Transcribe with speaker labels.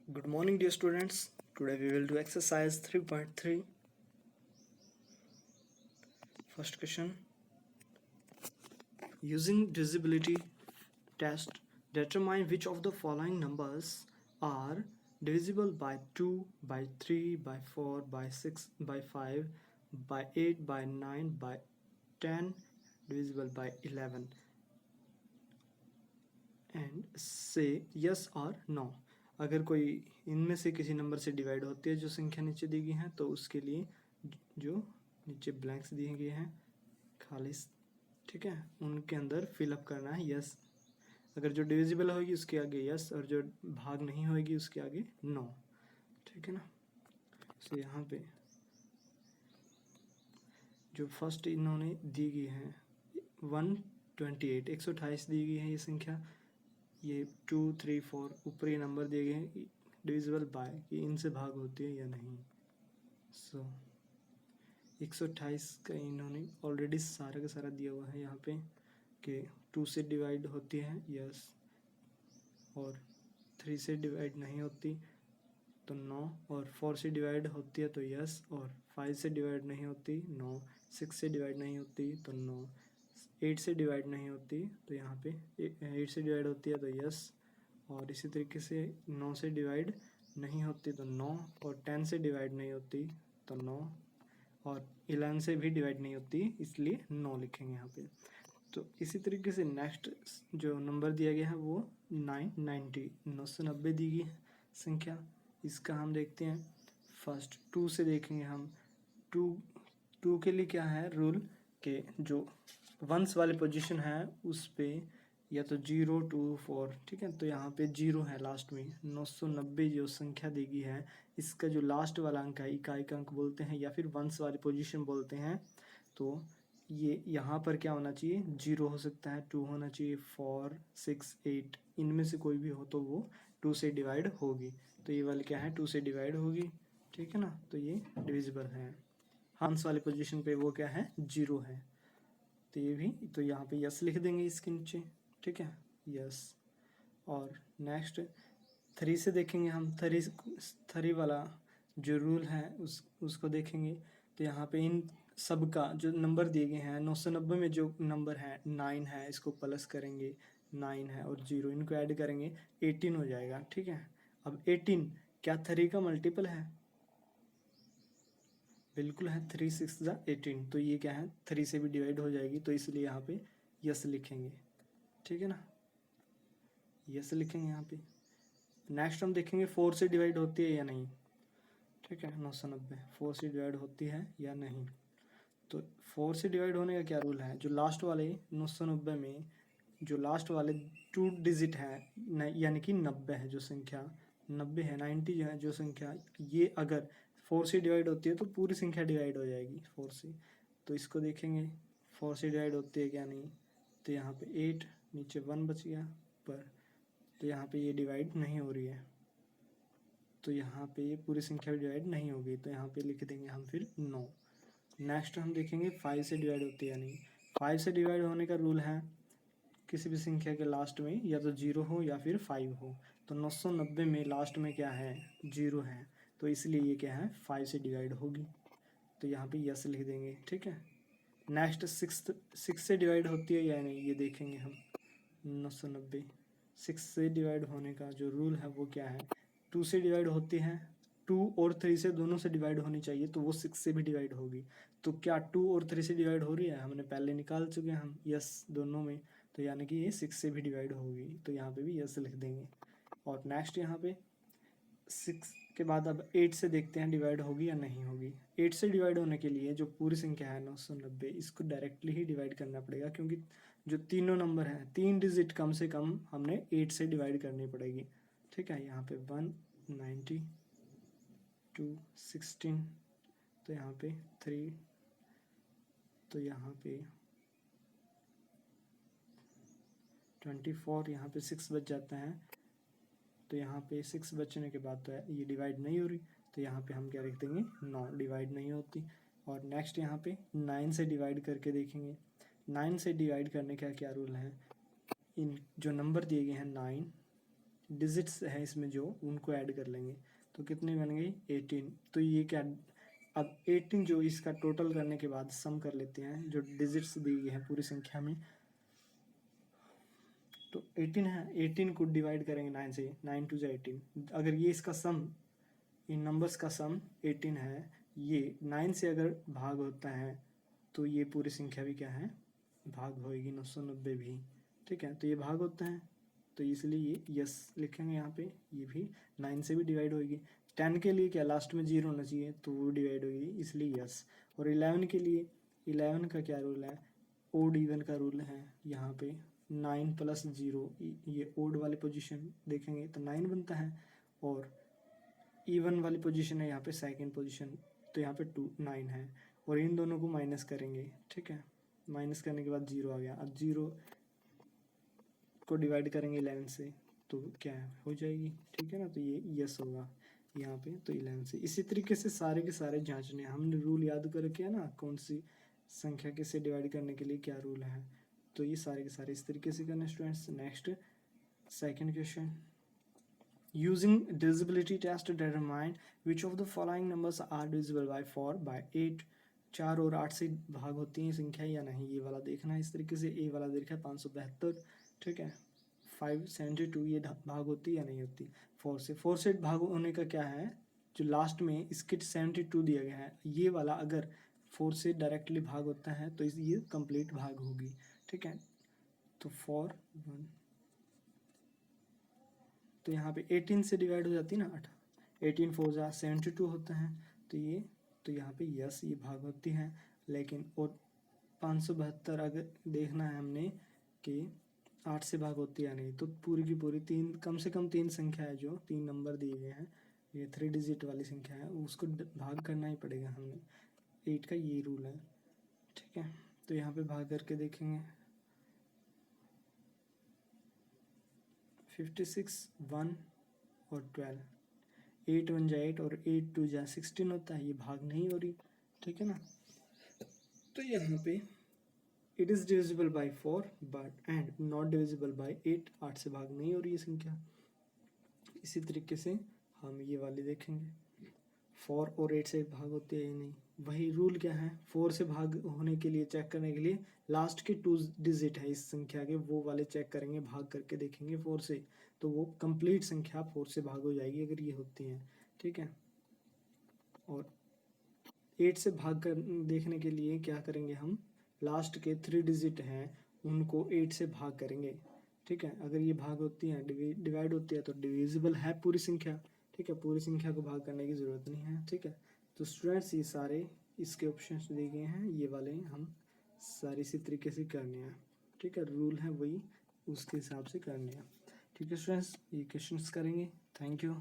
Speaker 1: Good morning, dear students. Today we will do exercise 3.3. First question. Using divisibility test, determine which of the following numbers are divisible by 2, by 3, by 4, by 6, by 5, by 8, by 9, by 10, divisible by 11. And से yes और no. अगर कोई इनमें से किसी number से divide होती है जो संख्या नीचे दी गई है तो उसके लिए जो नीचे ब्लैंक्स दिए गए हैं खाली, ठीक है, उनके अंदर फिलअप करना है यस। अगर जो डिविजिबल होगी उसके आगे यस और जो भाग नहीं होगी उसके आगे नो, ठीक है ना। तो यहाँ पे जो फर्स्ट इन्होंने दी गई है 128 128 दी गई है ये संख्या। ये 2 3 4 ऊपरी नंबर दिए गए हैं डिविजिबल बाय कि इनसे भाग होती है या नहीं। सो 128 का इन्होंने ऑलरेडी सारा का सारा दिया हुआ है यहाँ पे कि 2 से डिवाइड होती है यस, और 3 से डिवाइड नहीं होती तो नो, और 4 से डिवाइड होती है तो यस, और 5 से डिवाइड नहीं होती नो, 6 से डिवाइड नहीं होती तो नो, 8 से डिवाइड नहीं होती तो यहाँ पे 8 से डिवाइड होती है तो यस, और इसी तरीके से 9 से डिवाइड नहीं होती तो नो, और 10 से डिवाइड नहीं होती तो नो, और 11 से भी डिवाइड नहीं होती इसलिए नो लिखेंगे यहाँ पे। तो इसी तरीके से नेक्स्ट जो नंबर दिया गया है वो 990 990 दी गई संख्या। इसका हम देखते हैं फर्स्ट 2 से देखेंगे हम। 2 के लिए क्या है रूल कि जो वंस वाले पोजीशन है उस पे या तो 0 2 4, ठीक है, तो यहाँ पे 0 है लास्ट में। 990 जो संख्या दी गई है इसका जो लास्ट वाला अंक है इकाई का अंक बोलते हैं या फिर वंस वाली पोजीशन बोलते हैं। तो ये यहाँ पर क्या होना चाहिए, 0 हो सकता है, 2 होना चाहिए, 4 6 8 इनमें से कोई भी हो तो वो 2 से डिवाइड होगी। तो ये वाली क्या है 2 से डिवाइड होगी, ठीक है ना, तो ये डिविजिबल है। वंस वाली पोजीशन पे वो क्या है 0 है, तो ये भी, तो यहाँ पे यस लिख देंगे इसके नीचे, ठीक है, यस। और नेक्स्ट 3 से देखेंगे हम। 3 वाला जो रूल है उसको देखेंगे। तो यहाँ पे इन सब का जो नंबर दिए गए हैं 990 में जो नंबर है 9 है, इसको प्लस करेंगे, 9 है और 0 इनको ऐड करेंगे 18 हो जाएगा, ठीक है। अब 18 क्या 3 का मल्टीपल है, बिल्कुल है, 3 6 18, तो ये क्या है 3 से भी डिवाइड हो जाएगी, तो इसलिए यहाँ पे यस लिखेंगे, ठीक है ना, यस लिखेंगे यहाँ पे। नेक्स्ट हम देखेंगे 4 से डिवाइड होती है या नहीं, ठीक है। 990 4 से डिवाइड होती है या नहीं। तो 4 से डिवाइड होने का क्या रूल है, जो लास्ट वाले 990 में जो लास्ट वाले 2 डिजिट है यानी कि 90 है जो संख्या, 90 है, 90 जो है जो संख्या, ये अगर 4 से डिवाइड होती है तो पूरी संख्या डिवाइड हो जाएगी 4 से। तो इसको देखेंगे 4 से डिवाइड होती है क्या नहीं। तो यहाँ पे 8 नीचे 1 बच गया पर, तो यहाँ पे ये डिवाइड नहीं हो रही है, तो यहाँ पे ये पूरी संख्या डिवाइड नहीं होगी, तो यहाँ पे लिख देंगे हम फिर नो। नेक्स्ट हम देखेंगे 5 से डिवाइड होती है या नहीं। 5 से डिवाइड होने का रूल है किसी भी संख्या के लास्ट में या तो 0 हो या फिर 5 हो। तो 990 में लास्ट में क्या है 0 है, तो इसलिए ये क्या है 5 से डिवाइड होगी, तो यहाँ पे यस लिख देंगे, ठीक है। नेक्स्ट 6 से डिवाइड होती है या नहीं ये देखेंगे हम। 990 6 से डिवाइड होने का जो रूल है वो क्या है, 2 से डिवाइड होती है, 2 और 3 से दोनों से डिवाइड होनी चाहिए, तो वो 6 से भी डिवाइड होगी। तो क्या 2 और 3 से डिवाइड हो रही है, हमने पहले निकाल चुके हैं हम यस दोनों में, तो यानी कि ये 6 से भी डिवाइड होगी, तो यहाँ पे भी यस लिख देंगे। और नेक्स्ट यहाँ पे 6 के बाद अब 8 से देखते हैं डिवाइड होगी या नहीं होगी। 8 से डिवाइड होने के लिए जो पूरी संख्या है 990 इसको डायरेक्टली ही डिवाइड करना पड़ेगा, क्योंकि जो तीनों नंबर हैं 3 डिजिट कम से कम हमने 8 से डिवाइड करनी पड़ेगी, ठीक है। यहाँ पे 190 2 16, तो यहाँ पे 3, तो यहाँ पे 24, यहाँ पे 6 बच जाता है, तो यहाँ पे 6 बचने के बाद तो ये डिवाइड नहीं हो रही, तो यहाँ पे हम क्या लिख देंगे नो, डिवाइड नहीं होती। और नेक्स्ट यहाँ पे 9 से डिवाइड करके देखेंगे। 9 से डिवाइड करने का क्या रूल है, इन जो नंबर दिए गए हैं 9 डिजिट्स है इसमें जो उनको ऐड कर लेंगे, तो कितने बन गई 18। तो ये क्या, अब 18 जो इसका टोटल करने के बाद सम कर लेते हैं जो डिजिट्स दी गई है पूरी संख्या में, तो 18 है, 18 को डिवाइड करेंगे 9 से, 9 टू 18। अगर ये इसका सम, इन नंबर्स का सम 18 है, ये 9 से अगर भाग होता है तो ये पूरी संख्या भी क्या है, भाग होएगी 990 भी, ठीक है। तो ये भाग होता है, तो इसलिए ये यस लिखेंगे यहाँ पे, ये भी 9 से भी डिवाइड होगी। 10 के लिए क्या लास्ट में 0 होना चाहिए, तो वो डिवाइड होगी, इसलिए यस। और 11 के लिए, 11 का क्या रूल है, ओड इवन का रूल है यहाँ पे, 9 प्लस 0, ये ओड वाली पोजीशन देखेंगे तो 9 बनता है, और इवन वाली पोजीशन है यहाँ पे सेकंड पोजीशन, तो यहाँ पे 9 है, और इन दोनों को माइनस करेंगे, ठीक है। माइनस करने के बाद 0 आ गया, अब 0 को डिवाइड करेंगे 11 से तो क्या हो जाएगी, ठीक है ना। तो ये यस होगा यहाँ पे, तो 11 से। इसी तरीके से सारे के सारे जांचने, हमने रूल याद कर रखे है ना, कौन सी संख्या किसे डिवाइड करने के लिए क्या रूल है, तो ये सारे के सारे इस तरीके से करना students. Next second question, using divisibility test to determine which of the following numbers are divisible by 4 by 8। 4 और 8 से भाग होती हैं संख्या या नहीं, ये वाला देखना है। इस तरीके से ए वाला देखा है 572, ठीक है। 572 ये भाग होती है या नहीं होती 4 से भाग होने का क्या है, जो लास्ट में इसके 72 दिया गया है, ये वाला अगर 4 से डायरेक्टली भाग होता है तो ये कंप्लीट भाग होगी, ठीक है। तो 4 1, तो यहाँ पे 18 से डिवाइड हो जाती है ना, 18 4 जा 72 होता है, तो ये, तो यहाँ पे यस ये भाग होती है। लेकिन और 572 अगर देखना है हमने कि 8 से भाग होती है या नहीं, तो पूरी की पूरी तीन, कम से कम 3 संख्या है, जो 3 नंबर दिए गए हैं, ये 3 डिजिट वाली संख्या है, उसको भाग करना ही पड़ेगा हमें, 8 का ये रूल है, ठीक है। तो यहाँ पे भाग करके देखेंगे 56 1 और 12, 8 1 जा 8 और 8 2 जा 16 होता है, ये भाग नहीं हो रही, ठीक है ना। तो यहाँ पे it is divisible by 4 but and not divisible by 8, 8 से भाग नहीं हो रही है संख्या। इसी तरीके से हम ये वाली देखेंगे, 4 और 8 से भाग होती है या नहीं, वही रूल क्या है, 4 से भाग होने के लिए चेक करने के लिए लास्ट के 2 डिजिट है इस संख्या के, वो वाले चेक करेंगे, भाग करके देखेंगे 4 से, तो वो कंप्लीट संख्या 4 से भाग हो जाएगी अगर ये होती है, ठीक है। और 8 से भाग कर देखने के लिए क्या करेंगे, हम लास्ट के 3 डिजिट हैं उनको 8 से भाग करेंगे, ठीक है। अगर ये भाग होती है, डिवाइड होती है, तो डिविजिबल है पूरी संख्या, ठीक है। पूरी संख्या को भाग करने की ज़रूरत नहीं है, ठीक है। तो स्टूडेंट्स ये सारे इसके ऑप्शंस दिए गए हैं, ये वाले हम सारे इसी तरीके से करने हैं, ठीक है। रूल है वही, उसके हिसाब से करने हैं, ठीक है स्टूडेंट्स। ये क्वेश्चंस करेंगे। Thank you.